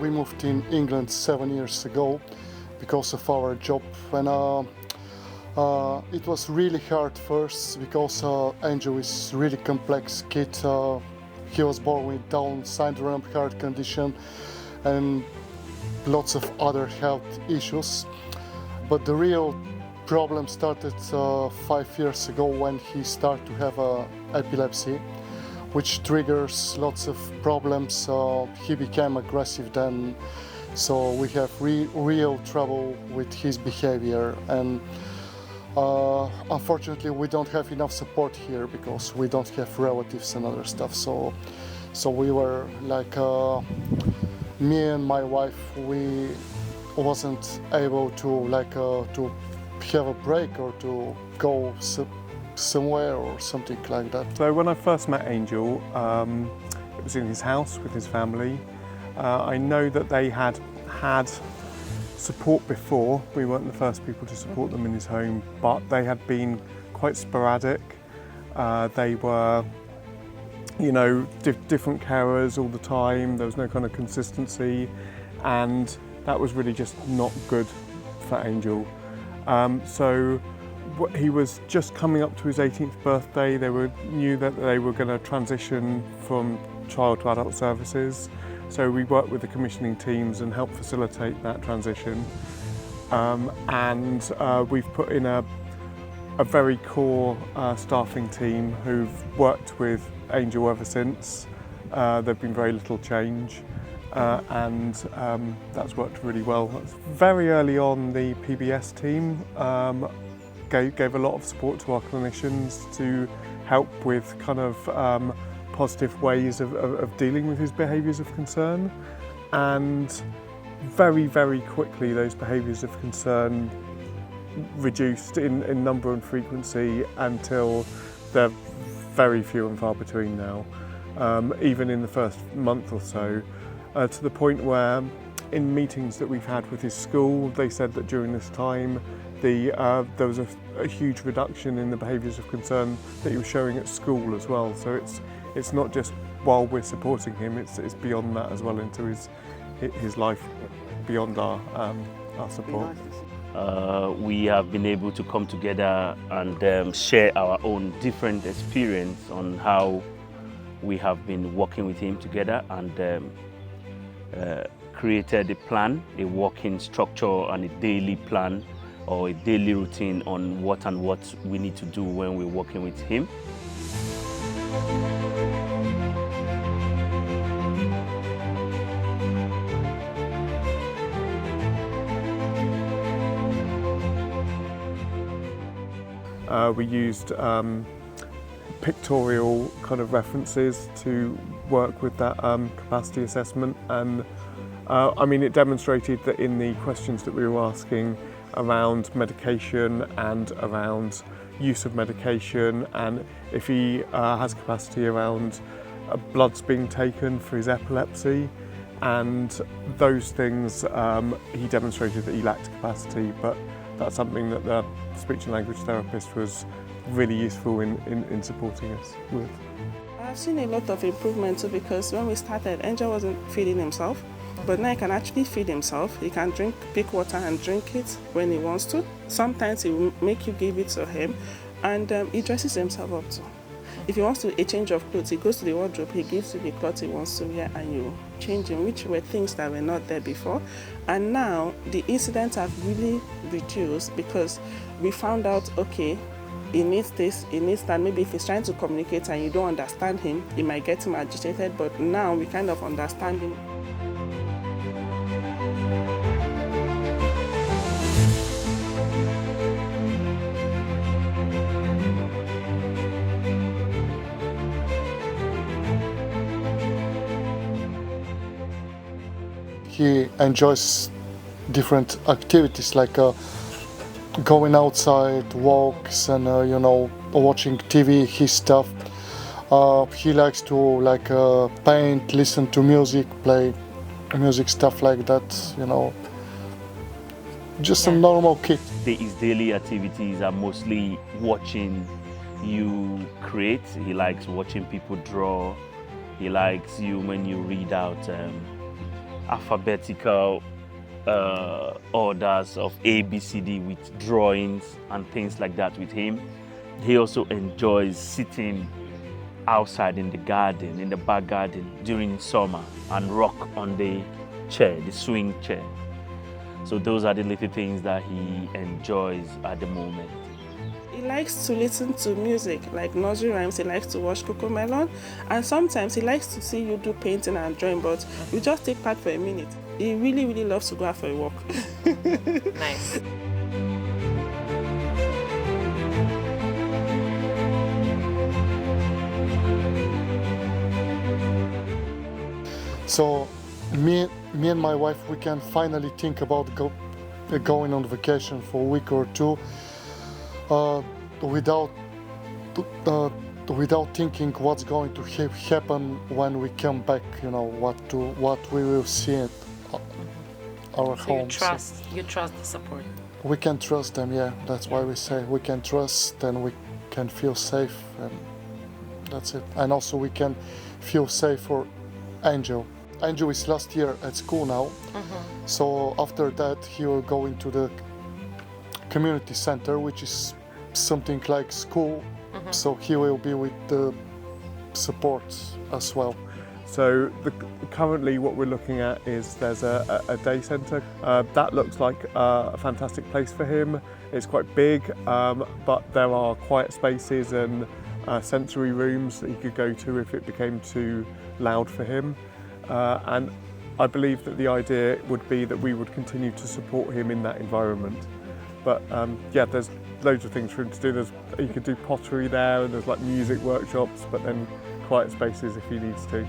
we moved in England 7 years ago because of our job, and it was really hard first because Angel is really complex kid. He was born with Down syndrome, heart condition, and lots of other health issues. But the real problem started 5 years ago when he started to have epilepsy, which triggers lots of problems. He became aggressive then, so we have real trouble with his behavior, and unfortunately we don't have enough support here because we don't have relatives and other stuff. So we were like, me and my wife, we wasn't able to to have a break or to go somewhere or something like that. So when I first met Angel, it was in his house with his family. I know that they had support before. We weren't the first people to support them in his home, but they had been quite sporadic. They were, you know, different carers all the time. There was no kind of consistency, and that was really just not good for Angel. So he was just coming up to his 18th birthday. They knew that they were going to transition from child to adult services. So we worked with the commissioning teams and helped facilitate that transition. We've put in a very core staffing team who've worked with Angel ever since. There've been very little change, and that's worked really well. Very early on, the PBS team gave a lot of support to our clinicians to help with kind of positive ways of dealing with his behaviours of concern, and very, very quickly those behaviours of concern reduced in number and frequency until they're very few and far between now, even in the first month or so, to the point where in meetings that we've had with his school, they said that during this time there was a huge reduction in the behaviours of concern that he was showing at school as well. So it's not just while we're supporting him, it's beyond that as well, into his life beyond our support. We have been able to come together and share our own different experience on how we have been working with him together, and created a plan, a working structure and a daily plan or a daily routine on what we need to do when we're working with him. We used pictorial kind of references to work with that capacity assessment, and I mean, it demonstrated that in the questions that we were asking around medication and around use of medication, and if he has capacity around bloods being taken for his epilepsy, and those things, he demonstrated that he lacked capacity, but that's something that the speech and language therapist was really useful in supporting us with. I've seen a lot of improvement too, because when we started, Angel wasn't feeding himself, but now he can actually feed himself. He can pick water and drink it when he wants to. Sometimes he will make you give it to him, and he dresses himself up too. If he wants a change of clothes, he goes to the wardrobe, he gives you the clothes he wants to wear, and you change him, which were things that were not there before. And now the incidents have really reduced because we found out, okay, he needs this, he needs that. Maybe if he's trying to communicate and you don't understand him, it might get him agitated, but now we kind of understand him. He enjoys different activities like going outside, walks, and you know, watching TV, his stuff. He likes to paint, listen to music, play music, stuff like that, you know. Just a normal kid. His daily activities are mostly watching you create. He likes watching people draw. He likes you when you read out alphabetical orders of A, B, C, D with drawings and things like that with him. He also enjoys sitting outside in the garden, in the back garden during summer and rock on the chair, the swing chair. So those are the little things that he enjoys at the moment. He likes to listen to music, like nursery rhymes. He likes to watch Cocomelon, and sometimes he likes to see you do painting and drawing, but you just take part for a minute. He really, really loves to go out for a walk. Nice. So me and my wife, we can finally think about going on vacation for a week or two without thinking what's going to happen when we come back. You know, what we will see at our So home. you trust the support. We can trust them. Yeah, that's why we say we can trust, and we can feel safe, and that's it. And also we can feel safe for Angel. Angel is last year at school now, so after that he will go into the community center, which is something like school, so he will be with the support as well. So currently what we're looking at is there's a day centre. That looks like a fantastic place for him. It's quite big, but there are quiet spaces and sensory rooms that he could go to if it became too loud for him. And I believe that the idea would be that we would continue to support him in that environment. But yeah, there's loads of things for him to do. He could do pottery there, and there's like music workshops, but then quiet spaces if he needs to.